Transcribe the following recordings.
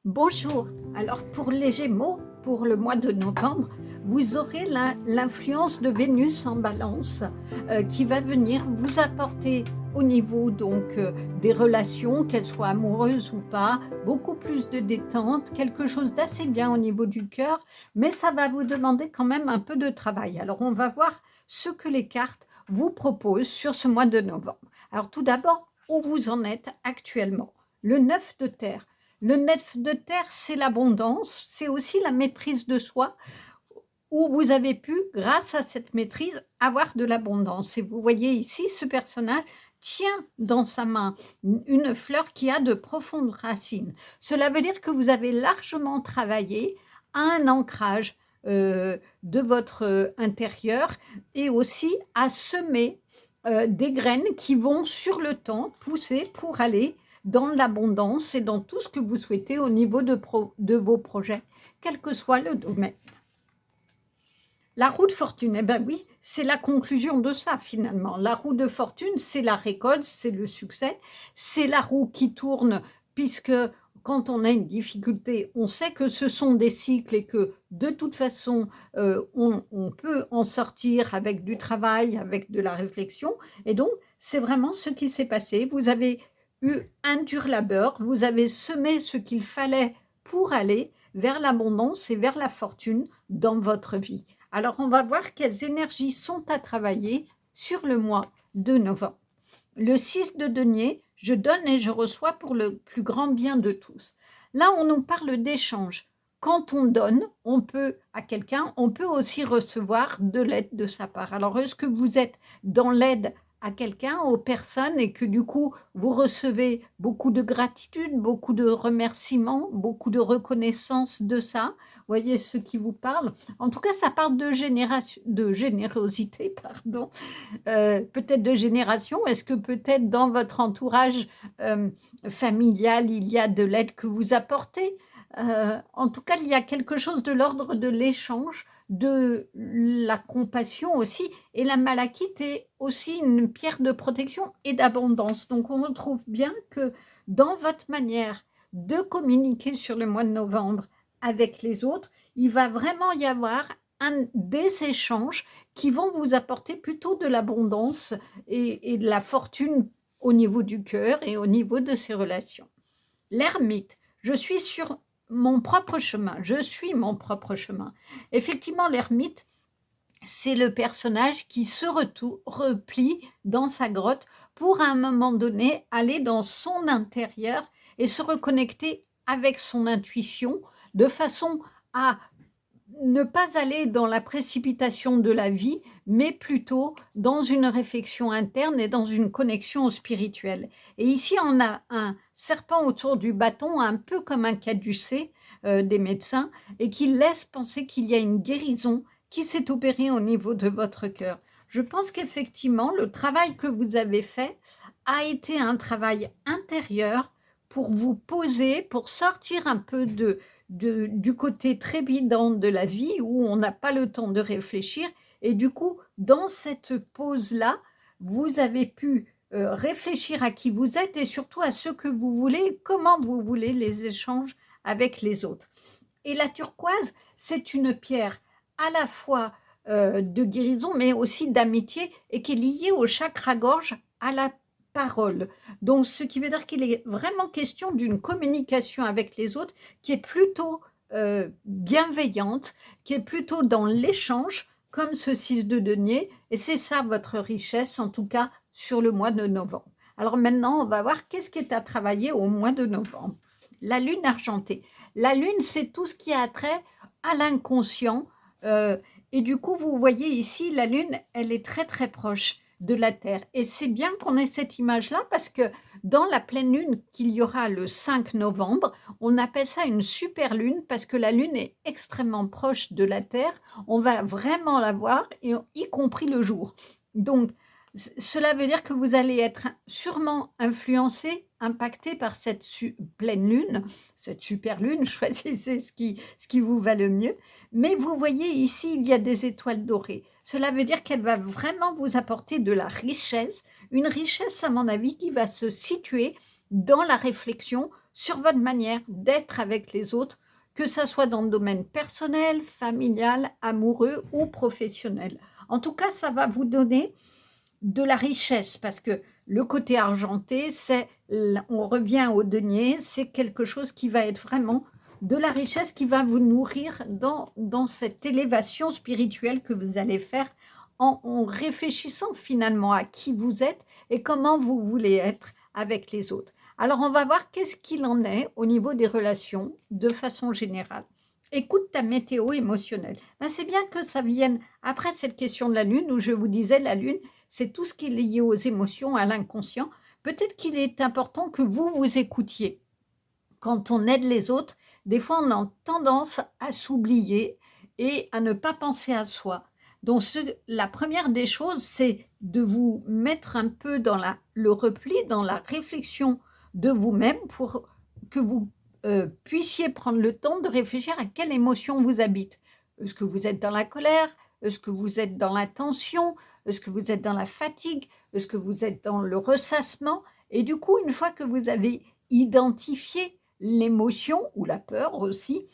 Bonjour. Alors pour les Gémeaux, pour le mois de novembre, vous aurez l'influence de Vénus en Balance qui va venir vous apporter au niveau des relations, qu'elles soient amoureuses ou pas, beaucoup plus de détente, quelque chose d'assez bien au niveau du cœur, mais ça va vous demander quand même un peu de travail. Alors on va voir ce que les cartes vous proposent sur ce mois de novembre. Alors tout d'abord, où vous en êtes actuellement? Le 9 de terre. Le 9 de terre, c'est l'abondance, c'est aussi la maîtrise de soi, où vous avez pu, grâce à cette maîtrise, avoir de l'abondance. Et vous voyez ici, ce personnage tient dans sa main une fleur qui a de profondes racines. Cela veut dire que vous avez largement travaillé à un ancrage de votre intérieur et aussi à semer des graines qui vont sur le temps pousser pour aller dans l'abondance et dans tout ce que vous souhaitez au niveau de vos projets, quel que soit le domaine. La roue de fortune, eh ben oui, c'est la conclusion de ça finalement. La roue de fortune, c'est la récolte, c'est le succès, c'est la roue qui tourne puisque quand on a une difficulté, on sait que ce sont des cycles et que de toute façon, on peut en sortir avec du travail, avec de la réflexion. Et donc, c'est vraiment ce qui s'est passé. Vous avez eu un dur labeur, vous avez semé ce qu'il fallait pour aller vers l'abondance et vers la fortune dans votre vie. Alors, on va voir quelles énergies sont à travailler sur le mois de novembre. Le 6 de denier, je donne et je reçois pour le plus grand bien de tous. Là, on nous parle d'échange. Quand on donne, on peut à quelqu'un, on peut aussi recevoir de l'aide de sa part. Alors, est-ce que vous êtes dans l'aide à quelqu'un, aux personnes, et que du coup, vous recevez beaucoup de gratitude, beaucoup de remerciements, beaucoup de reconnaissance de ça? Voyez ce qui vous parle. En tout cas, ça parle de générosité, pardon, peut-être de génération. Est-ce que peut-être dans votre entourage familial, il y a de l'aide que vous apportez? En tout cas, il y a quelque chose de l'ordre de l'échange, de la compassion aussi, et la malachite est aussi une pierre de protection et d'abondance. Donc on retrouve bien que dans votre manière de communiquer sur le mois de novembre avec les autres, il va vraiment y avoir des échanges qui vont vous apporter plutôt de l'abondance et de la fortune au niveau du cœur et au niveau de ces relations. L'ermite, je suis sur mon propre chemin, je suis mon propre chemin. Effectivement, l'ermite, c'est le personnage qui se replie dans sa grotte pour à un moment donné aller dans son intérieur et se reconnecter avec son intuition de façon à ne pas aller dans la précipitation de la vie, mais plutôt dans une réflexion interne et dans une connexion au spirituel. Et ici, on a un serpent autour du bâton, un peu comme un caducée des médecins, et qui laisse penser qu'il y a une guérison qui s'est opérée au niveau de votre cœur. Je pense qu'effectivement, le travail que vous avez fait a été un travail intérieur pour vous poser, pour sortir un peu du côté trépidant de la vie où on n'a pas le temps de réfléchir. Et du coup, dans cette pause-là, vous avez pu réfléchir à qui vous êtes et surtout à ce que vous voulez, comment vous voulez les échanges avec les autres. Et la turquoise, c'est une pierre à la fois de guérison, mais aussi d'amitié et qui est liée au chakra-gorge, à la parole. Donc, ce qui veut dire qu'il est vraiment question d'une communication avec les autres qui est plutôt bienveillante, qui est plutôt dans l'échange, comme ce 6 de denier. Et c'est ça votre richesse, en tout cas sur le mois de novembre. Alors maintenant, on va voir qu'est-ce qui est à travailler au mois de novembre. La lune argentée. La lune, c'est tout ce qui a trait à l'inconscient. Et du coup, vous voyez ici, la lune, elle est très très proche de la Terre. Et c'est bien qu'on ait cette image-là parce que dans la pleine lune qu'il y aura le 5 novembre, on appelle ça une super lune parce que la lune est extrêmement proche de la Terre. On va vraiment la voir, y compris le jour. Donc, cela veut dire que vous allez être sûrement influencé, impacté par cette pleine lune, cette super lune, choisissez ce qui vous va le mieux. Mais vous voyez ici, il y a des étoiles dorées. Cela veut dire qu'elle va vraiment vous apporter de la richesse, une richesse à mon avis qui va se situer dans la réflexion sur votre manière d'être avec les autres, que ça soit dans le domaine personnel, familial, amoureux ou professionnel. En tout cas, ça va vous donner de la richesse parce que le côté argenté, on revient au denier, c'est quelque chose qui va être vraiment de la richesse qui va vous nourrir dans cette élévation spirituelle que vous allez faire en réfléchissant finalement à qui vous êtes et comment vous voulez être avec les autres. Alors, on va voir qu'est-ce qu'il en est au niveau des relations de façon générale. Écoute ta météo émotionnelle. Ben, c'est bien que ça vienne après cette question de la Lune, où je vous disais, la Lune, c'est tout ce qui est lié aux émotions, à l'inconscient. Peut-être qu'il est important que vous vous écoutiez. Quand on aide les autres, des fois, on a tendance à s'oublier et à ne pas penser à soi. Donc, la première des choses, c'est de vous mettre un peu dans le repli, dans la réflexion de vous-même pour que vous puissiez prendre le temps de réfléchir à quelle émotion vous habite. Est-ce que vous êtes dans la colère? Est-ce que vous êtes dans la tension? Est-ce que vous êtes dans la fatigue? Est-ce que vous êtes dans le ressassement? Et du coup, une fois que vous avez identifié l'émotion ou la peur aussi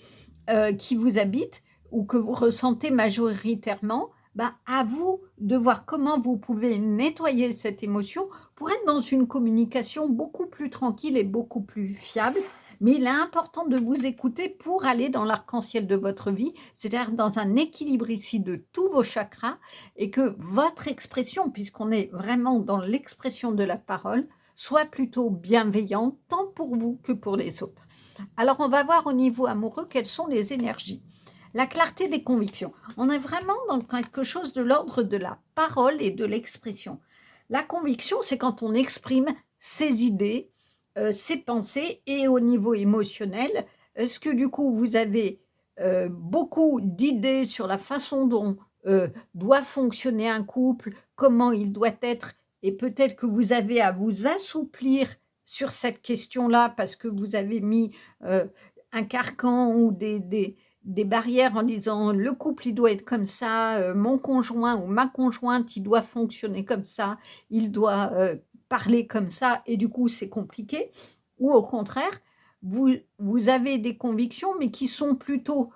qui vous habite ou que vous ressentez majoritairement, bah, à vous de voir comment vous pouvez nettoyer cette émotion pour être dans une communication beaucoup plus tranquille et beaucoup plus fiable. Mais il est important de vous écouter pour aller dans l'arc-en-ciel de votre vie, c'est-à-dire dans un équilibre ici de tous vos chakras et que votre expression, puisqu'on est vraiment dans l'expression de la parole, soit plutôt bienveillante tant pour vous que pour les autres. Alors, on va voir au niveau amoureux quelles sont les énergies. La clarté des convictions. On est vraiment dans quelque chose de l'ordre de la parole et de l'expression. La conviction, c'est quand on exprime ses idées, ses pensées et au niveau émotionnel, est-ce que du coup vous avez beaucoup d'idées sur la façon dont doit fonctionner un couple, comment il doit être, et peut-être que vous avez à vous assouplir sur cette question-là parce que vous avez mis un carcan ou des barrières en disant le couple il doit être comme ça, mon conjoint ou ma conjointe il doit fonctionner comme ça, il doit parler comme ça et du coup c'est compliqué. Ou au contraire, vous avez des convictions mais qui sont plutôt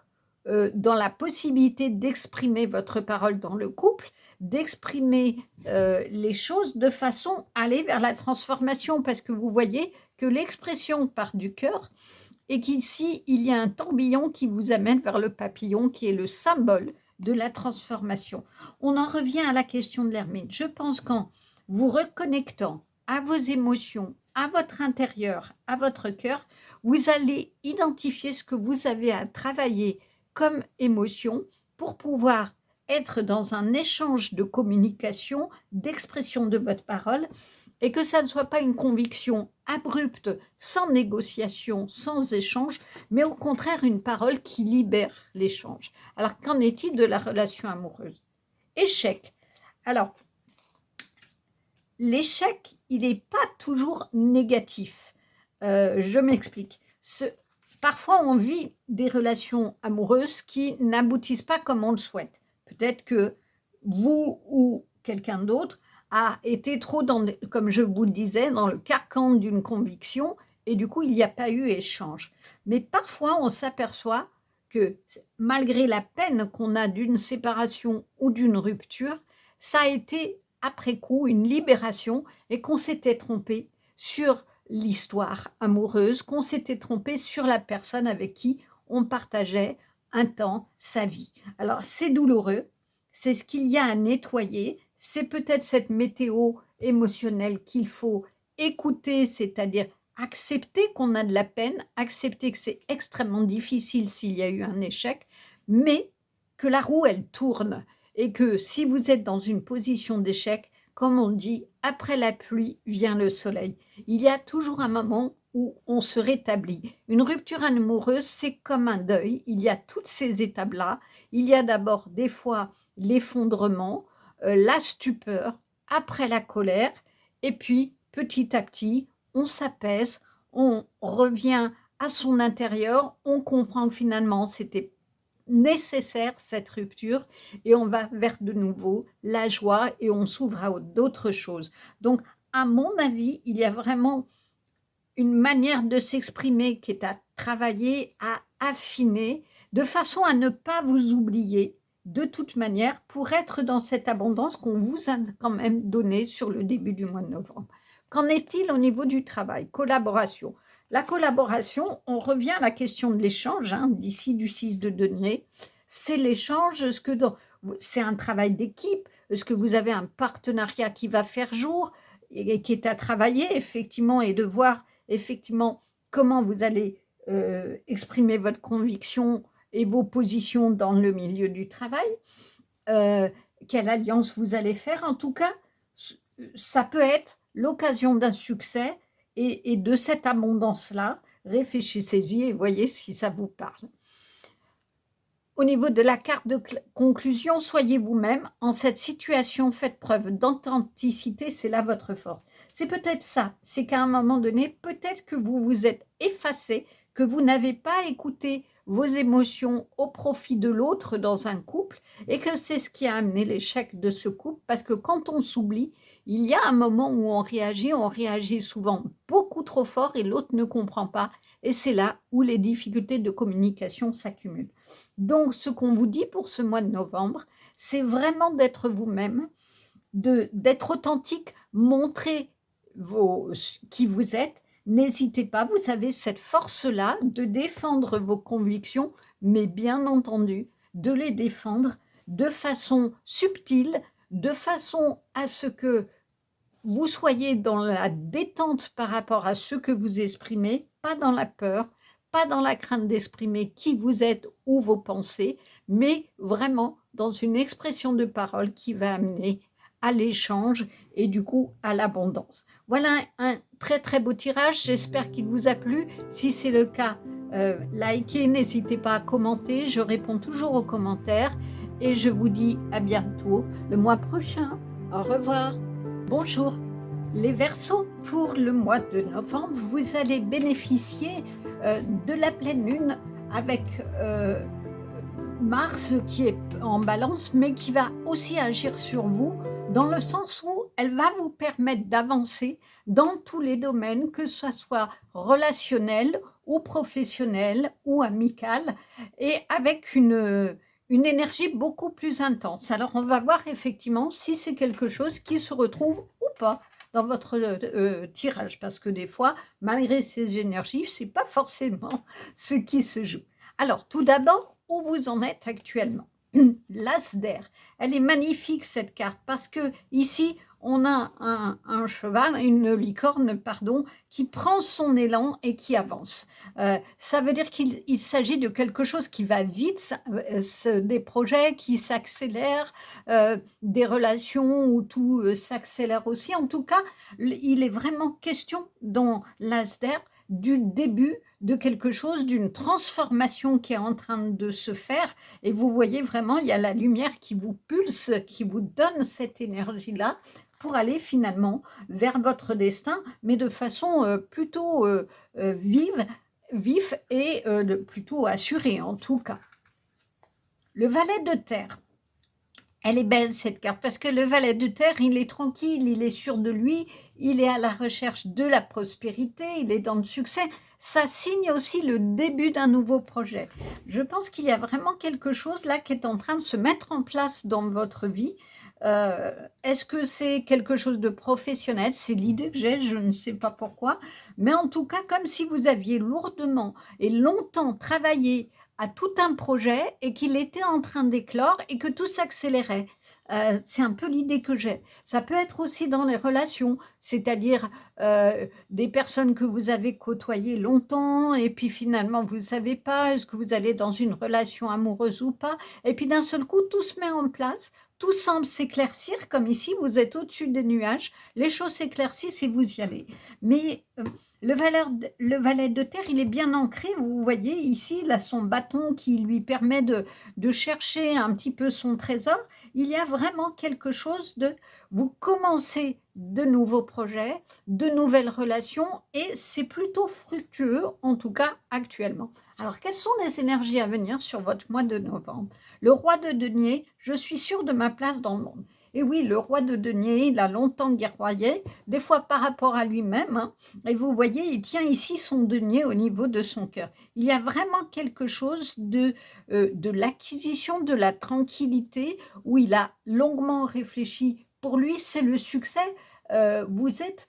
dans la possibilité d'exprimer votre parole dans le couple, d'exprimer les choses de façon à aller vers la transformation parce que vous voyez que l'expression part du cœur et qu'ici, il y a un tourbillon qui vous amène vers le papillon qui est le symbole de la transformation. On en revient à la question de l'ermite. Je pense qu'en vous reconnectant à vos émotions, à votre intérieur, à votre cœur, vous allez identifier ce que vous avez à travailler comme émotion pour pouvoir être dans un échange de communication, d'expression de votre parole et que ça ne soit pas une conviction abrupte, sans négociation, sans échange, mais au contraire une parole qui libère l'échange. Alors, qu'en est-il de la relation amoureuse? Échec. Alors, l'échec, il n'est pas toujours négatif. Je m'explique. Parfois, on vit des relations amoureuses qui n'aboutissent pas comme on le souhaite. Peut-être que vous ou quelqu'un d'autre a été trop, comme je vous le disais, dans le carcan d'une conviction et du coup, il n'y a pas eu échange. Mais parfois, on s'aperçoit que malgré la peine qu'on a d'une séparation ou d'une rupture, ça a été après coup une libération et qu'on s'était trompé sur l'histoire amoureuse, qu'on s'était trompé sur la personne avec qui on partageait un temps sa vie. Alors, c'est douloureux, c'est ce qu'il y a à nettoyer, c'est peut-être cette météo émotionnelle qu'il faut écouter, c'est-à-dire accepter qu'on a de la peine, accepter que c'est extrêmement difficile s'il y a eu un échec, mais que la roue, elle tourne et que si vous êtes dans une position d'échec, comme on dit, après la pluie vient le soleil. Il y a toujours un moment où on se rétablit. Une rupture amoureuse, c'est comme un deuil. Il y a toutes ces étapes-là. Il y a d'abord des fois l'effondrement, la stupeur, après la colère, et puis petit à petit, on s'apaise, on revient à son intérieur, on comprend que finalement c'était nécessaire cette rupture et on va vers de nouveau la joie et on s'ouvre à d'autres choses. Donc, à mon avis, il y a vraiment une manière de s'exprimer qui est à travailler, à affiner, de façon à ne pas vous oublier de toute manière pour être dans cette abondance qu'on vous a quand même donnée sur le début du mois de novembre. Qu'en est-il au niveau du travail? Collaboration. La collaboration, on revient à la question de l'échange, hein, d'ici du 6 de denier. C'est l'échange, c'est un travail d'équipe. Est-ce que vous avez un partenariat qui va faire jour et qui est à travailler effectivement et de voir effectivement comment vous allez exprimer votre conviction et vos positions dans le milieu du travail, quelle alliance vous allez faire. En tout cas, ça peut être l'occasion d'un succès et de cette abondance-là. Réfléchissez-y et voyez si ça vous parle. Au niveau de la carte de conclusion, soyez vous-même. En cette situation, faites preuve d'authenticité, c'est là votre force. C'est peut-être ça, c'est qu'à un moment donné, peut-être que vous vous êtes effacé, que vous n'avez pas écouté vos émotions au profit de l'autre dans un couple et que c'est ce qui a amené l'échec de ce couple parce que quand on s'oublie, il y a un moment où on réagit souvent beaucoup trop fort et l'autre ne comprend pas et c'est là où les difficultés de communication s'accumulent. Donc, ce qu'on vous dit pour ce mois de novembre, c'est vraiment d'être vous-même, d'être authentique, montrer qui vous êtes. N'hésitez pas, vous avez cette force-là de défendre vos convictions, mais bien entendu, de les défendre de façon subtile, de façon à ce que vous soyez dans la détente par rapport à ce que vous exprimez, pas dans la peur, pas dans la crainte d'exprimer qui vous êtes ou vos pensées, mais vraiment dans une expression de parole qui va amener à l'échange et du coup à l'abondance. Voilà un très très beau tirage, j'espère qu'il vous a plu. Si c'est le cas, likez, n'hésitez pas à commenter, je réponds toujours aux commentaires et je vous dis à bientôt le mois prochain. Au revoir. Bonjour, les Verseaux, pour le mois de novembre, vous allez bénéficier de la pleine lune avec Mars qui est en balance, mais qui va aussi agir sur vous dans le sens où elle va vous permettre d'avancer dans tous les domaines, que ce soit relationnel ou professionnel ou amical, et avec une énergie beaucoup plus intense. Alors, on va voir effectivement si c'est quelque chose qui se retrouve ou pas dans votre tirage, parce que des fois, malgré ces énergies, ce n'est pas forcément ce qui se joue. Alors, tout d'abord, où vous en êtes actuellement? L'As d'air. Elle est magnifique, cette carte, parce que ici, on a un cheval, une licorne, pardon, qui prend son élan et qui avance. Ça veut dire qu'il s'agit de quelque chose qui va vite, des projets qui s'accélèrent, des relations où tout s'accélère aussi. En tout cas, il est vraiment question dans l'As d'air du début de quelque chose, d'une transformation qui est en train de se faire. Et vous voyez vraiment, il y a la lumière qui vous pulse, qui vous donne cette énergie-là pour aller finalement vers votre destin, mais de façon plutôt vif et plutôt assurée en tout cas. Le valet de terre. Elle est belle cette carte parce que le valet de terre, il est tranquille, il est sûr de lui, il est à la recherche de la prospérité, il est dans le succès. Ça signe aussi le début d'un nouveau projet. Je pense qu'il y a vraiment quelque chose là qui est en train de se mettre en place dans votre vie. Est-ce que c'est quelque chose de professionnel? C'est l'idée que j'ai, je ne sais pas pourquoi. Mais en tout cas, comme si vous aviez lourdement et longtemps travaillé à tout un projet et qu'il était en train d'éclore et que tout s'accélérait. C'est un peu l'idée que j'ai. Ça peut être aussi dans les relations, c'est-à-dire des personnes que vous avez côtoyées longtemps et puis finalement vous ne savez pas, est-ce que vous allez dans une relation amoureuse ou pas, et puis d'un seul coup tout se met en place, tout semble s'éclaircir, comme ici vous êtes au-dessus des nuages, les choses s'éclaircissent et vous y allez. Mais le valet de terre, il est bien ancré, vous voyez ici, il a son bâton qui lui permet de chercher un petit peu son trésor. Il y a vraiment quelque chose de, vous commencez de nouveaux projets, de nouvelles relations et c'est plutôt fructueux, en tout cas actuellement. Alors, quelles sont les énergies à venir sur votre mois de novembre? Le roi de denier, je suis sûre de ma place dans le monde. Et oui, le roi de denier, il a longtemps guerroyé, des fois par rapport à lui-même, hein. Et vous voyez, il tient ici son denier au niveau de son cœur. Il y a vraiment quelque chose de l'acquisition de la tranquillité, où il a longuement réfléchi. Pour lui, c'est le succès. Vous êtes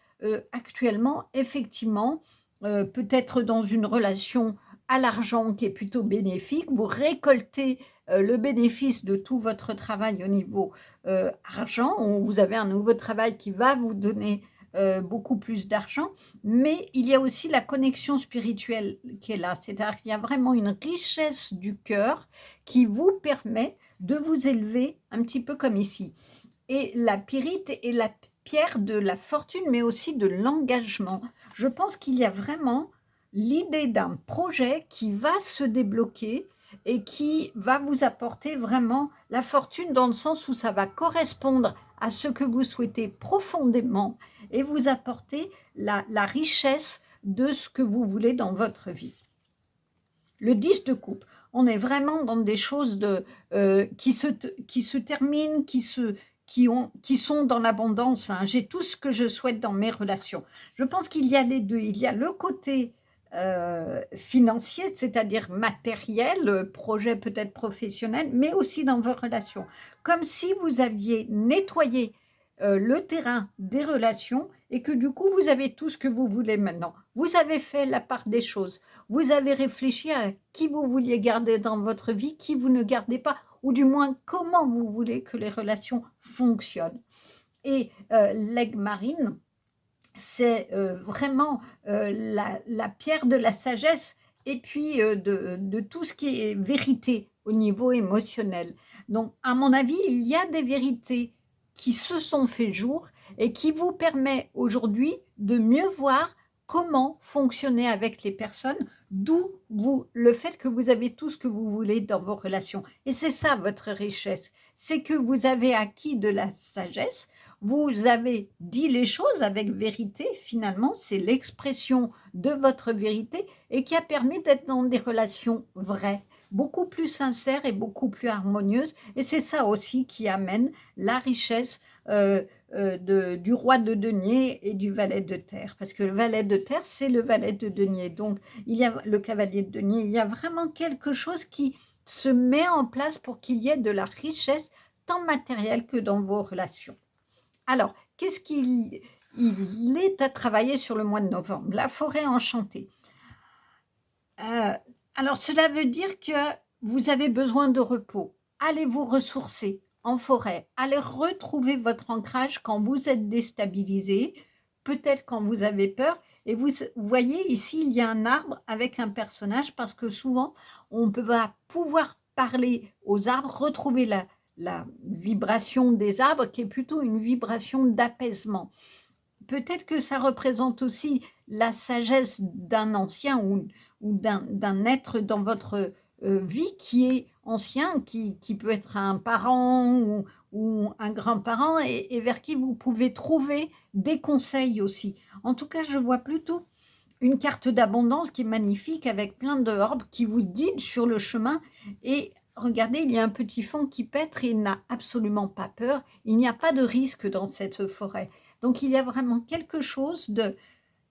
actuellement, effectivement, peut-être dans une relation à l'argent qui est plutôt bénéfique. Vous récoltez le bénéfice de tout votre travail au niveau argent. Vous avez un nouveau travail qui va vous donner beaucoup plus d'argent, mais il y a aussi la connexion spirituelle qui est là. C'est-à-dire qu'il y a vraiment une richesse du cœur qui vous permet de vous élever un petit peu comme ici. Et la pyrite est la pierre de la fortune, mais aussi de l'engagement. Je pense qu'il y a vraiment l'idée d'un projet qui va se débloquer et qui va vous apporter vraiment la fortune, dans le sens où ça va correspondre à ce que vous souhaitez profondément et vous apporter la richesse de ce que vous voulez dans votre vie. Le 10 de coupe, on est vraiment dans des choses qui se terminent, qui sont dans l'abondance, hein. J'ai tout ce que je souhaite dans mes relations. Je pense qu'il y a les deux. Il y a le côté financier, c'est-à-dire matériel, projet peut-être professionnel, mais aussi dans vos relations. Comme si vous aviez nettoyé le terrain des relations et que du coup, vous avez tout ce que vous voulez maintenant. Vous avez fait la part des choses. Vous avez réfléchi à qui vous vouliez garder dans votre vie, qui vous ne gardez pas, ou du moins comment vous voulez que les relations fonctionnent. Et l'aigle marine, c'est vraiment la pierre de la sagesse et puis de tout ce qui est vérité au niveau émotionnel. Donc, à mon avis, il y a des vérités qui se sont fait jour et qui vous permet aujourd'hui de mieux voir comment fonctionner avec les personnes, d'où le fait que vous avez tout ce que vous voulez dans vos relations. Et c'est ça votre richesse, c'est que vous avez acquis de la sagesse, vous avez dit les choses avec vérité, finalement, c'est l'expression de votre vérité et qui a permis d'être dans des relations vraies, beaucoup plus sincères et beaucoup plus harmonieuses. Et c'est ça aussi qui amène la richesse du roi de denier et du valet de terre. Parce que le valet de terre, c'est le valet de denier. Donc, il y a le cavalier de denier. Il y a vraiment quelque chose qui se met en place pour qu'il y ait de la richesse, tant matérielle que dans vos relations. Alors, qu'est-ce qu'il est à travailler sur le mois de novembre? La forêt enchantée. Alors, cela veut dire que vous avez besoin de repos. Allez vous ressourcer en forêt. Allez retrouver votre ancrage quand vous êtes déstabilisé, peut-être quand vous avez peur. Et vous voyez ici, il y a un arbre avec un personnage, parce que souvent, on va pouvoir parler aux arbres, retrouver la vibration des arbres, qui est plutôt une vibration d'apaisement. Peut-être que ça représente aussi la sagesse d'un ancien ou d'un être dans votre vie qui est ancien, qui peut être un parent ou un grand-parent, et vers qui vous pouvez trouver des conseils aussi. En tout cas, je vois plutôt une carte d'abondance qui est magnifique, avec plein d'orbes qui vous guident sur le chemin. Et regardez, il y a un petit fond qui pètre et il n'a absolument pas peur. Il n'y a pas de risque dans cette forêt. Donc, il y a vraiment quelque chose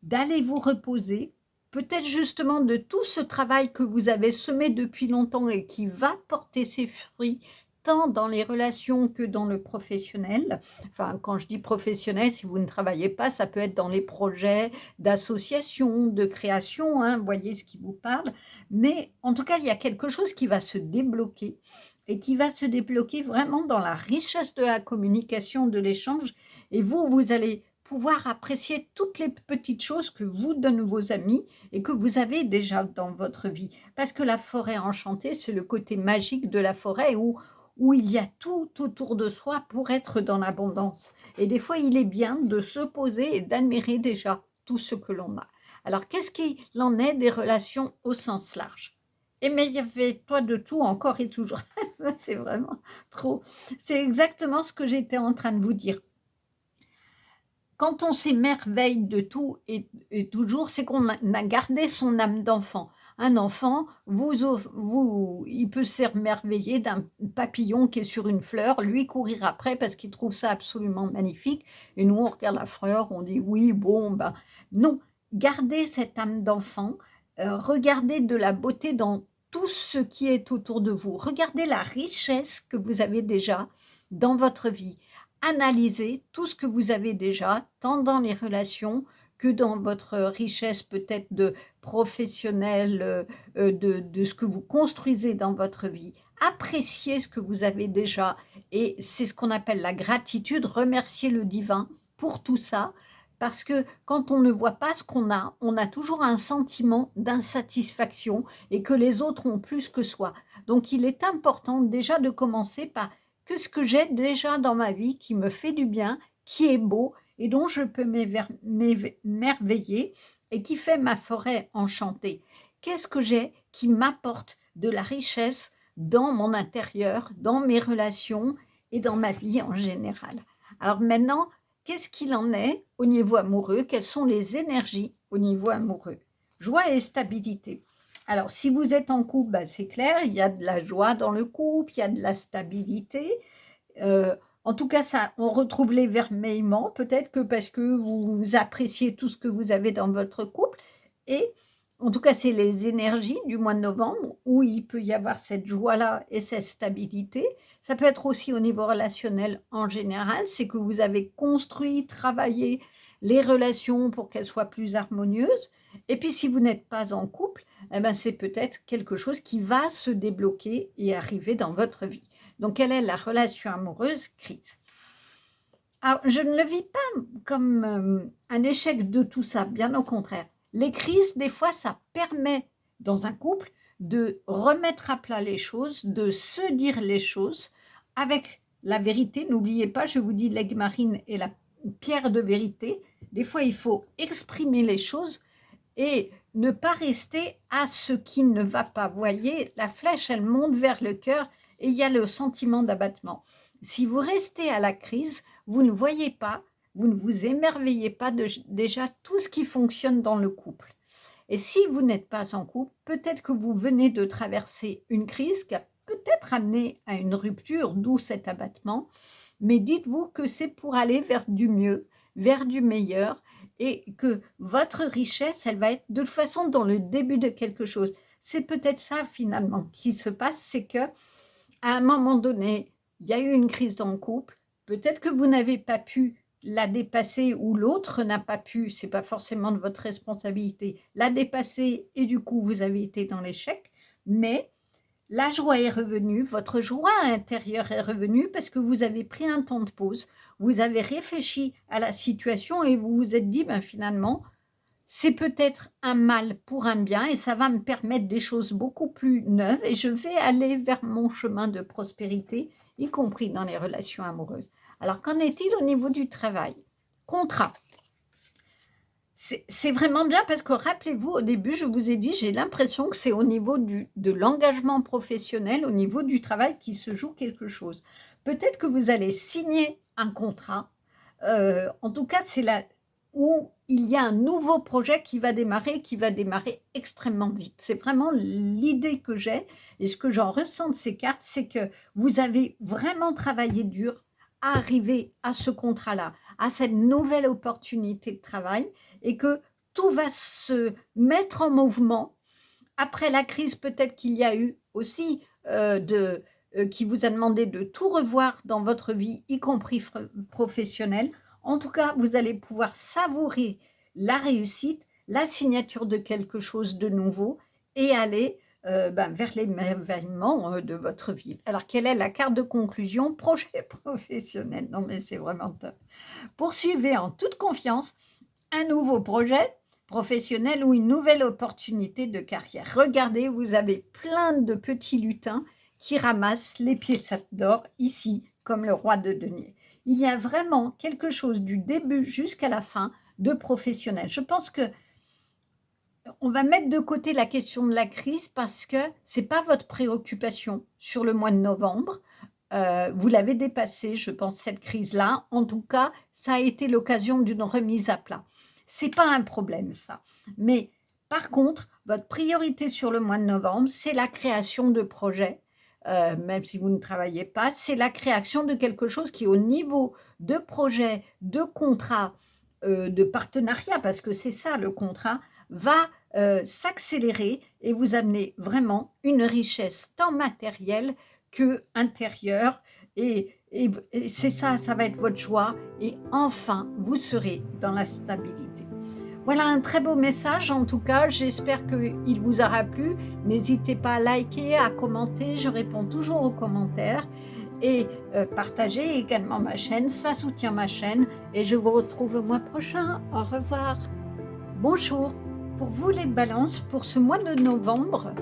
d'aller vous reposer, peut-être justement de tout ce travail que vous avez semé depuis longtemps et qui va porter ses fruits, tant dans les relations que dans le professionnel. Enfin, quand je dis professionnel, si vous ne travaillez pas, ça peut être dans les projets d'association, de création, hein, voyez ce qui vous parle. Mais en tout cas, il y a quelque chose qui va se débloquer et qui va se débloquer vraiment dans la richesse de la communication, de l'échange. Et vous allez pouvoir apprécier toutes les petites choses que vous donnent vos amis et que vous avez déjà dans votre vie. Parce que la forêt enchantée, c'est le côté magique de la forêt où il y a tout autour de soi pour être dans l'abondance. Et des fois, il est bien de se poser et d'admirer déjà tout ce que l'on a. Alors, qu'est-ce qu'il en est des relations au sens large? Émerveille-toi de tout, encore et toujours. C'est vraiment trop. C'est exactement ce que j'étais en train de vous dire. Quand on s'émerveille de tout et toujours, c'est qu'on a gardé son âme d'enfant. Un enfant, il peut s'émerveiller d'un papillon qui est sur une fleur, lui courir après parce qu'il trouve ça absolument magnifique. Et nous, on regarde la fleur, on dit oui, bon, ben non. Gardez cette âme d'enfant, regardez de la beauté dans tout ce qui est autour de vous. Regardez la richesse que vous avez déjà dans votre vie. Analysez tout ce que vous avez déjà, tant dans les relations que dans votre richesse peut-être de professionnelle, de ce que vous construisez dans votre vie. Appréciez ce que vous avez déjà et c'est ce qu'on appelle la gratitude, remercier le divin pour tout ça, parce que quand on ne voit pas ce qu'on a, on a toujours un sentiment d'insatisfaction et que les autres ont plus que soi. Donc il est important déjà de commencer par que ce que j'ai déjà dans ma vie qui me fait du bien, qui est beau et dont je peux m'émerveiller et qui fait ma forêt enchantée. Qu'est-ce que j'ai qui m'apporte de la richesse dans mon intérieur, dans mes relations et dans ma vie en général? Alors maintenant, qu'est-ce qu'il en est au niveau amoureux? Quelles sont les énergies au niveau amoureux? Joie et stabilité. Alors, si vous êtes en couple, bah, c'est clair, il y a de la joie dans le couple, il y a de la stabilité. En tout cas, ça, on retrouve l'émerveillement, peut-être que parce que vous appréciez tout ce que vous avez dans votre couple. Et en tout cas, c'est les énergies du mois de novembre où il peut y avoir cette joie-là et cette stabilité. Ça peut être aussi au niveau relationnel en général, c'est que vous avez construit, travaillé les relations pour qu'elles soient plus harmonieuses. Et puis, si vous n'êtes pas en couple, eh ben, c'est peut-être quelque chose qui va se débloquer et arriver dans votre vie. Donc, quelle est la relation amoureuse crise? Alors, je ne le vis pas comme un échec de tout ça, bien au contraire. Les crises, des fois, ça permet dans un couple de remettre à plat les choses, de se dire les choses avec la vérité. N'oubliez pas, je vous dis, l'aigle marine est la pierre de vérité. Des fois, il faut exprimer les choses et ne pas rester à ce qui ne va pas. Vous voyez, la flèche, elle monte vers le cœur et il y a le sentiment d'abattement. Si vous restez à la crise, vous ne voyez pas, vous ne vous émerveillez pas de déjà tout ce qui fonctionne dans le couple. Et si vous n'êtes pas en couple, peut-être que vous venez de traverser une crise qui a peut-être amené à une rupture, d'où cet abattement, mais dites-vous que c'est pour aller vers du mieux, vers du meilleur, et que votre richesse, elle va être de toute façon dans le début de quelque chose. C'est peut-être ça finalement qui se passe, c'est que à un moment donné, il y a eu une crise dans le couple, peut-être que vous n'avez pas pu la dépasser ou l'autre n'a pas pu, c'est pas forcément de votre responsabilité, la dépasser et du coup vous avez été dans l'échec, mais la joie est revenue, votre joie intérieure est revenue parce que vous avez pris un temps de pause, vous avez réfléchi à la situation et vous vous êtes dit, ben finalement, c'est peut-être un mal pour un bien et ça va me permettre des choses beaucoup plus neuves et je vais aller vers mon chemin de prospérité, y compris dans les relations amoureuses. Alors, qu'en est-il au niveau du travail? Contrat. C'est vraiment bien parce que rappelez-vous, au début, je vous ai dit, j'ai l'impression que c'est au niveau de l'engagement professionnel, au niveau du travail qui se joue quelque chose. Peut-être que vous allez signer un contrat. En tout cas, c'est là où il y a un nouveau projet qui va démarrer extrêmement vite. C'est vraiment l'idée que j'ai et ce que j'en ressens de ces cartes, c'est que vous avez vraiment travaillé dur à arriver à ce contrat-là, à cette nouvelle opportunité de travail et que tout va se mettre en mouvement. Après la crise, peut-être qu'il y a eu aussi qui vous a demandé de tout revoir dans votre vie, y compris professionnelle. En tout cas, vous allez pouvoir savourer la réussite, la signature de quelque chose de nouveau et aller vers l'émerveillement de votre vie. Alors, quelle est la carte de conclusion? Projet professionnel. Non, mais c'est vraiment top. Poursuivez en toute confiance un nouveau projet professionnel ou une nouvelle opportunité de carrière. Regardez, vous avez plein de petits lutins qui ramassent les pièces d'or ici, comme le roi de denier. Il y a vraiment quelque chose du début jusqu'à la fin de professionnel. Je pense que on va mettre de côté la question de la crise parce que ce n'est pas votre préoccupation sur le mois de novembre. Vous l'avez dépassé, je pense, cette crise-là. En tout cas, ça a été l'occasion d'une remise à plat. C'est pas un problème, ça. Mais Par contre, votre priorité sur le mois de novembre, c'est la création de projets, même si vous ne travaillez pas, c'est la création de quelque chose qui au niveau de projet, de contrat, de partenariat, parce que c'est ça le contrat, va, s'accélérer et vous amener vraiment une richesse tant matérielle qu'intérieure et c'est ça, ça va être votre joie et enfin vous serez dans la stabilité. Voilà un très beau message en tout cas, j'espère qu'il vous aura plu. N'hésitez pas à liker, à commenter, je réponds toujours aux commentaires et partagez également ma chaîne, ça soutient ma chaîne et je vous retrouve au mois prochain. Au revoir. Bonjour, pour vous les balances, pour ce mois de novembre,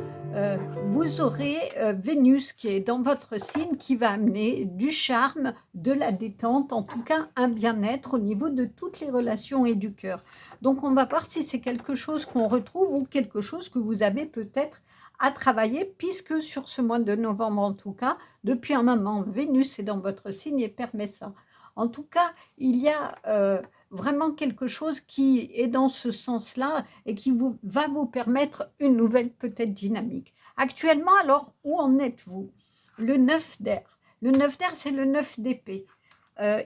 vous aurez Vénus qui est dans votre signe qui va amener du charme, de la détente, en tout cas un bien-être au niveau de toutes les relations et du cœur. Donc on va voir si c'est quelque chose qu'on retrouve ou quelque chose que vous avez peut-être à travailler puisque sur ce mois de novembre en tout cas, depuis un moment, Vénus est dans votre signe et permet ça. En tout cas, il y a vraiment quelque chose qui est dans ce sens-là et qui va vous permettre une nouvelle peut-être dynamique. Actuellement, alors, où en êtes-vous? Le 9 d'air. Le 9 d'air, c'est le 9 d'épée.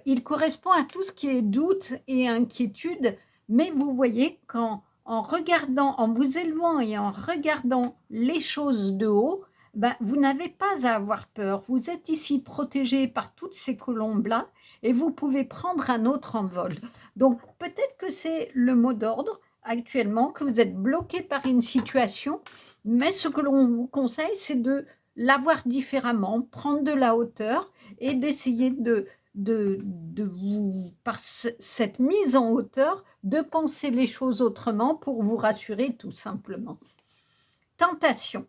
Il correspond à tout ce qui est doute et inquiétude, mais vous voyez qu'en regardant, en vous élevant et en regardant les choses de haut, ben, vous n'avez pas à avoir peur. Vous êtes ici protégé par toutes ces colombes-là et vous pouvez prendre un autre envol. Donc, peut-être que c'est le mot d'ordre actuellement, que vous êtes bloqué par une situation, mais ce que l'on vous conseille, c'est de la voir différemment, prendre de la hauteur et d'essayer de vous, par cette mise en hauteur, de penser les choses autrement pour vous rassurer tout simplement. Tentation.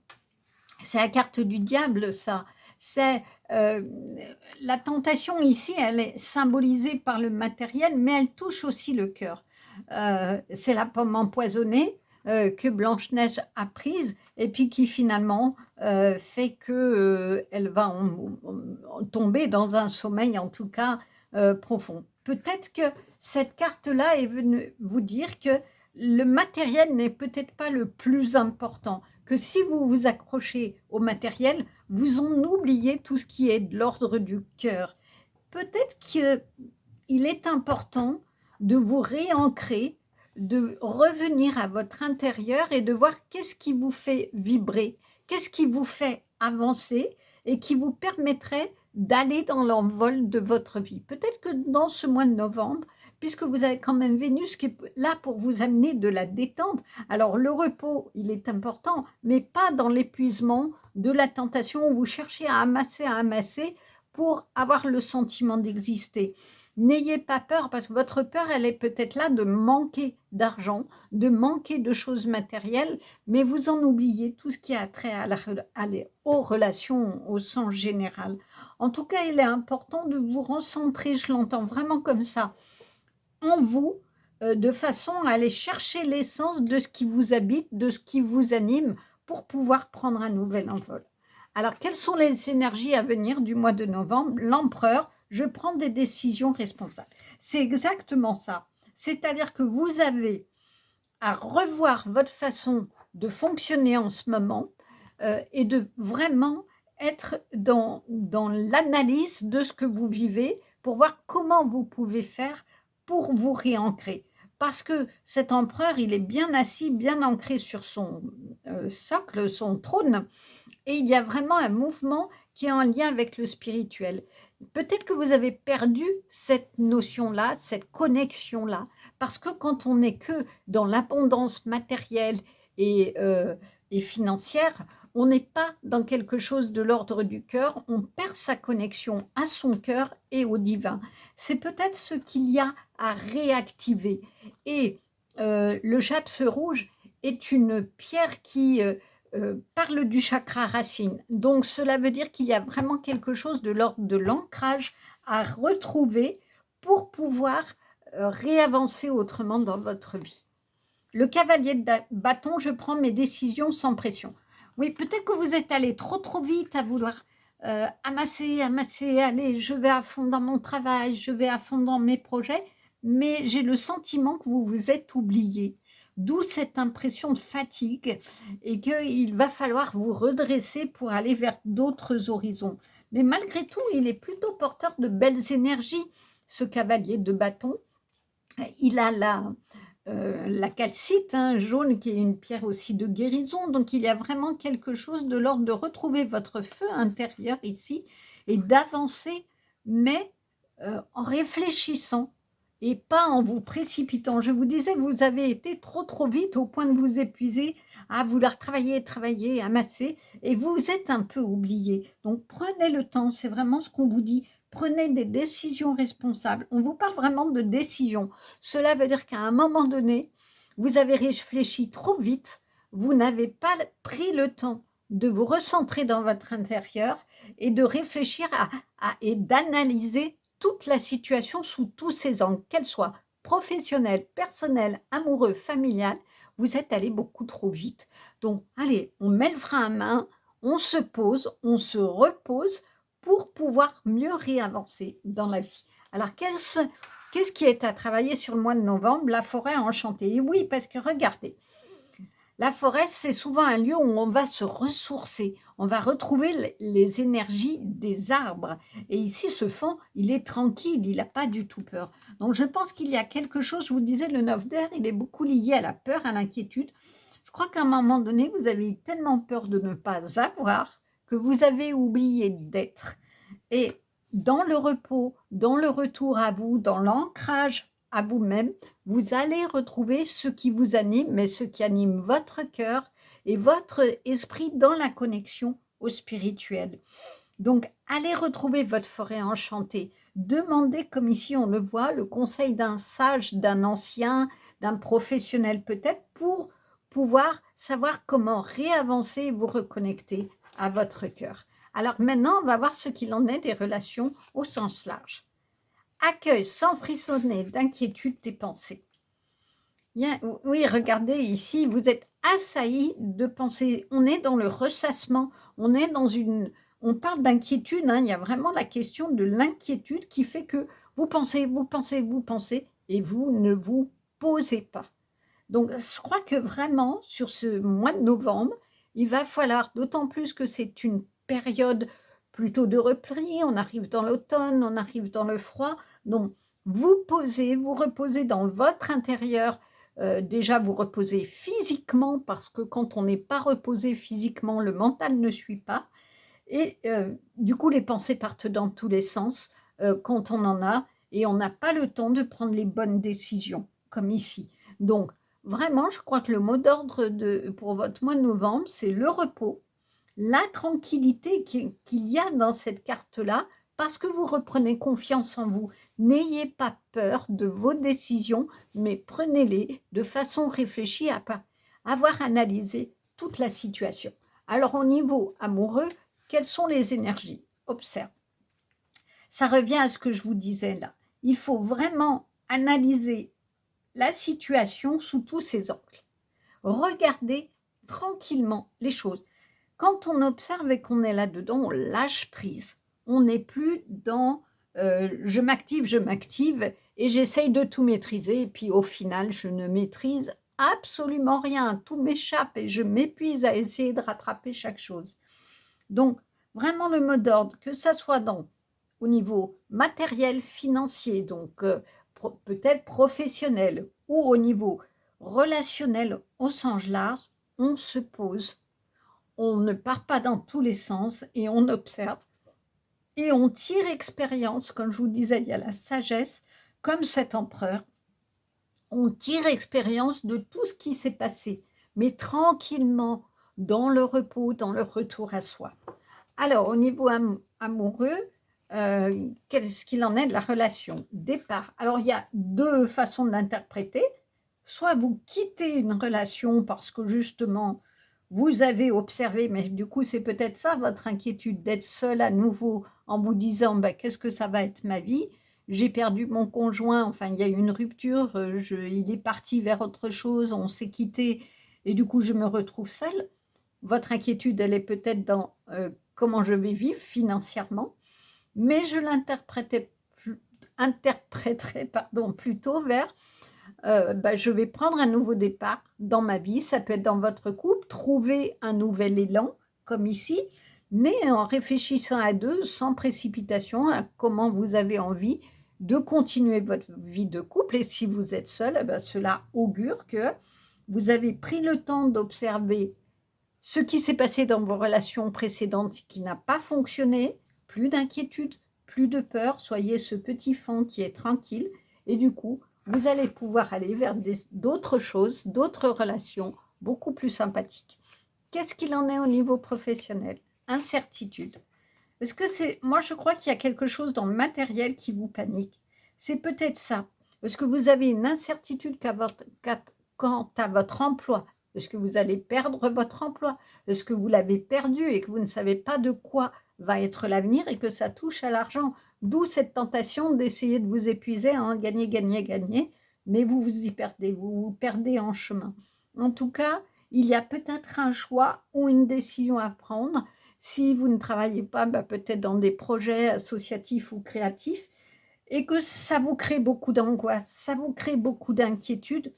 C'est la carte du diable, ça. C'est la tentation ici, elle est symbolisée par le matériel, mais elle touche aussi le cœur. C'est la pomme empoisonnée que Blanche-Neige a prise et puis qui finalement fait que elle va tomber dans un sommeil en tout cas profond. Peut-être que cette carte-là est venue vous dire que le matériel n'est peut-être pas le plus important, que si vous vous accrochez au matériel, vous en oubliez tout ce qui est de l'ordre du cœur. Peut-être qu'il est important de vous réancrer, de revenir à votre intérieur et de voir qu'est-ce qui vous fait vibrer, qu'est-ce qui vous fait avancer et qui vous permettrait d'aller dans l'envol de votre vie. Peut-être que dans ce mois de novembre, puisque vous avez quand même Vénus qui est là pour vous amener de la détente. Alors le repos, il est important, mais pas dans l'épuisement de la tentation où vous cherchez à amasser pour avoir le sentiment d'exister. N'ayez pas peur parce que votre peur, elle est peut-être là de manquer d'argent, de manquer de choses matérielles, mais vous en oubliez tout ce qui a trait aux relations au sens général. En tout cas, il est important de vous recentrer, je l'entends vraiment comme ça, en vous, de façon à aller chercher l'essence de ce qui vous habite, de ce qui vous anime, pour pouvoir prendre un nouvel envol. Alors, quelles sont les énergies à venir du mois de novembre? L'empereur, je prends des décisions responsables. C'est exactement ça. C'est-à-dire que vous avez à revoir votre façon de fonctionner en ce moment et de vraiment être dans l'analyse de ce que vous vivez pour voir comment vous pouvez faire pour vous réancrer. Parce que cet empereur, il est bien assis, bien ancré sur son socle, son trône, et il y a vraiment un mouvement qui est en lien avec le spirituel. Peut-être que vous avez perdu cette notion-là, cette connexion-là, parce que quand on n'est que dans l'abondance matérielle et financière, on n'est pas dans quelque chose de l'ordre du cœur, on perd sa connexion à son cœur et au divin. C'est peut-être ce qu'il y a à réactiver. Et le jaspre rouge est une pierre qui parle du chakra racine. Donc cela veut dire qu'il y a vraiment quelque chose de l'ordre de l'ancrage à retrouver pour pouvoir réavancer autrement dans votre vie. Le cavalier de bâton, je prends mes décisions sans pression. Oui, peut-être que vous êtes allé trop vite à vouloir amasser, allez, je vais à fond dans mon travail, je vais à fond dans mes projets, mais j'ai le sentiment que vous vous êtes oublié. d'où cette impression de fatigue et qu'il va falloir vous redresser pour aller vers d'autres horizons. Mais malgré tout, il est plutôt porteur de belles énergies, ce cavalier de bâton. Il a la calcite, hein, jaune, qui est une pierre aussi de guérison. Donc, il y a vraiment quelque chose de l'ordre de retrouver votre feu intérieur ici et d'avancer, mais en réfléchissant et pas en vous précipitant. Je vous disais, vous avez été trop vite au point de vous épuiser à vouloir travailler, travailler, amasser, et vous vous êtes un peu oublié. Donc, prenez le temps, c'est vraiment ce qu'on vous dit. Prenez des décisions responsables. On vous parle vraiment de décisions. Cela veut dire qu'à un moment donné, vous avez réfléchi trop vite, vous n'avez pas pris le temps de vous recentrer dans votre intérieur et de réfléchir et d'analyser toute la situation sous tous ses angles, qu'elle soit professionnelle, personnelle, amoureux, familiale. Vous êtes allé beaucoup trop vite. Donc, allez, on met le frein à main, on se pose, on se repose pour pouvoir mieux réavancer dans la vie. Alors, qu'est-ce qui est à travailler sur le mois de novembre? La forêt enchantée. Et oui, parce que regardez, la forêt, c'est souvent un lieu où on va se ressourcer, on va retrouver les énergies des arbres. Et ici, ce fond, il est tranquille, il n'a pas du tout peur. Donc, je pense qu'il y a quelque chose, je vous disais, le 9 d'air, il est beaucoup lié à la peur, à l'inquiétude. Je crois qu'à un moment donné, vous avez eu tellement peur de ne pas avoir que vous avez oublié d'être. Et dans le repos, dans le retour à vous, dans l'ancrage à vous-même, vous allez retrouver ce qui vous anime, mais ce qui anime votre cœur et votre esprit dans la connexion au spirituel. Donc, allez retrouver votre forêt enchantée. Demandez, comme ici on le voit, le conseil d'un sage, d'un ancien, d'un professionnel peut-être, pour pouvoir savoir comment réavancer et vous reconnecter à votre cœur. Alors maintenant, on va voir ce qu'il en est des relations au sens large. Accueille sans frissonner d'inquiétude tes pensées. Oui, regardez ici, vous êtes assailli de pensées. On est dans le ressassement, on est dans on parle d'inquiétude, hein, il y a vraiment la question de l'inquiétude qui fait que vous pensez, vous pensez, vous pensez, et vous ne vous posez pas. Donc, je crois que vraiment, sur ce mois de novembre, il va falloir, d'autant plus que c'est une période plutôt de repli, on arrive dans l'automne, on arrive dans le froid, donc vous posez, vous reposez dans votre intérieur. Déjà, vous reposez physiquement, parce que quand on n'est pas reposé physiquement, le mental ne suit pas. Et du coup, les pensées partent dans tous les sens quand on en a, et on n'a pas le temps de prendre les bonnes décisions, comme ici. Donc, vraiment, je crois que le mot d'ordre pour votre mois de novembre, c'est le repos, la tranquillité qu'il y a dans cette carte-là, parce que vous reprenez confiance en vous. N'ayez pas peur de vos décisions, mais prenez-les de façon réfléchie à avoir analysé toute la situation. Alors, au niveau amoureux, quelles sont les énergies? Observe. Ça revient à ce que je vous disais là. Il faut vraiment analyser la situation sous tous ses angles. Regardez tranquillement les choses. Quand on observe et qu'on est là-dedans, on lâche prise. On n'est plus dans je m'active et j'essaye de tout maîtriser. Et puis au final, je ne maîtrise absolument rien. Tout m'échappe et je m'épuise à essayer de rattraper chaque chose. Donc, vraiment le mot d'ordre, que ça soit au niveau matériel, financier, donc peut-être professionnel, ou au niveau relationnel au sens large, on se pose, on ne part pas dans tous les sens et on observe et on tire expérience. Comme je vous disais, il y a la sagesse, comme cet empereur, on tire expérience de tout ce qui s'est passé, mais tranquillement, dans le repos, dans le retour à soi. Alors, au niveau amoureux, qu'est-ce qu'il en est de la relation? Départ. Alors, il y a deux façons de l'interpréter. Soit vous quittez une relation parce que justement, vous avez observé, mais du coup, c'est peut-être ça votre inquiétude, d'être seul à nouveau en vous disant bah, qu'est-ce que ça va être ma vie? J'ai perdu mon conjoint, enfin, il y a eu une rupture, il est parti vers autre chose, on s'est quitté et du coup, je me retrouve seule. Votre inquiétude, elle est peut-être dans comment je vais vivre financièrement, mais je l'interpréterai plutôt vers je vais prendre un nouveau départ dans ma vie. Ça peut être dans votre couple, trouver un nouvel élan, comme ici, mais en réfléchissant à 2 sans précipitation, à comment vous avez envie de continuer votre vie de couple et si vous êtes seul, cela augure que vous avez pris le temps d'observer ce qui s'est passé dans vos relations précédentes qui n'a pas fonctionné, plus d'inquiétude, plus de peur, soyez ce petit fan qui est tranquille et du coup, vous allez pouvoir aller vers d'autres choses, d'autres relations beaucoup plus sympathiques. Qu'est-ce qu'il en est au niveau professionnel? Incertitude. Est-ce que c'est... Moi, je crois qu'il y a quelque chose dans le matériel qui vous panique. C'est peut-être ça. Est-ce que vous avez une incertitude quant à votre emploi? Est-ce que vous allez perdre votre emploi? Est-ce que vous l'avez perdu et que vous ne savez pas de quoi va être l'avenir et que ça touche à l'argent? D'où cette tentation d'essayer de vous épuiser, hein, gagner, gagner, gagner, mais vous vous y perdez, vous vous perdez en chemin. En tout cas, il y a peut-être un choix ou une décision à prendre. Si vous ne travaillez pas, peut-être dans des projets associatifs ou créatifs, et que ça vous crée beaucoup d'angoisse, ça vous crée beaucoup d'inquiétude,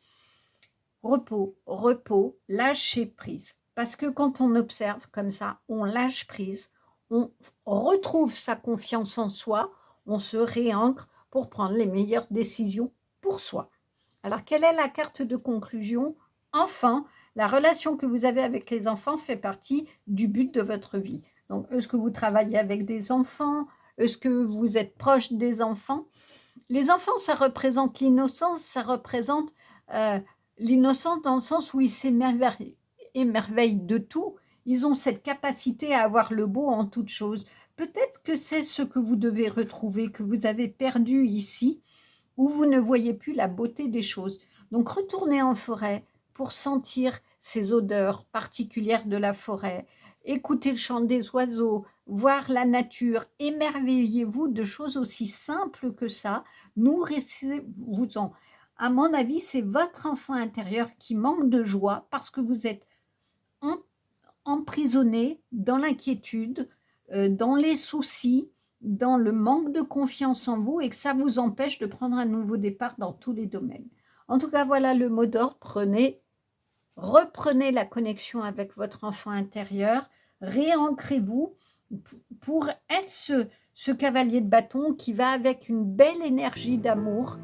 repos, repos, lâcher prise. Parce que quand on observe comme ça, on lâche prise, on retrouve sa confiance en soi, on se réancre pour prendre les meilleures décisions pour soi. Alors, quelle est la carte de conclusion? Enfin, la relation que vous avez avec les enfants fait partie du but de votre vie. Donc, est-ce que vous travaillez avec des enfants? Est-ce que vous êtes proche des enfants? Les enfants, ça représente l'innocence, ça représente l'innocence dans le sens où ils émerveillent de tout. Ils ont cette capacité à avoir le beau en toute chose. Peut-être que c'est ce que vous devez retrouver, que vous avez perdu ici, où vous ne voyez plus la beauté des choses. Donc, retournez en forêt pour sentir ces odeurs particulières de la forêt, écouter le chant des oiseaux, voir la nature, émerveillez-vous de choses aussi simples que ça, nourrissez-vous-en. À mon avis, c'est votre enfant intérieur qui manque de joie parce que vous êtes emprisonné dans l'inquiétude, dans les soucis, dans le manque de confiance en vous et que ça vous empêche de prendre un nouveau départ dans tous les domaines. En tout cas, voilà le mot d'ordre. Reprenez la connexion avec votre enfant intérieur, réancrez-vous pour être ce cavalier de bâton qui va avec une belle énergie d'amour,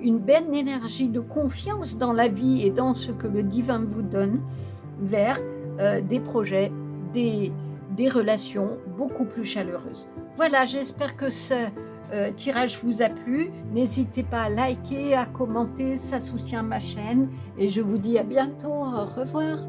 une belle énergie de confiance dans la vie et dans ce que le divin vous donne vers des projets, des relations beaucoup plus chaleureuses. Voilà, j'espère que ce tirage vous a plu. N'hésitez pas à liker, à commenter, ça soutient ma chaîne. Et je vous dis à bientôt. Au revoir.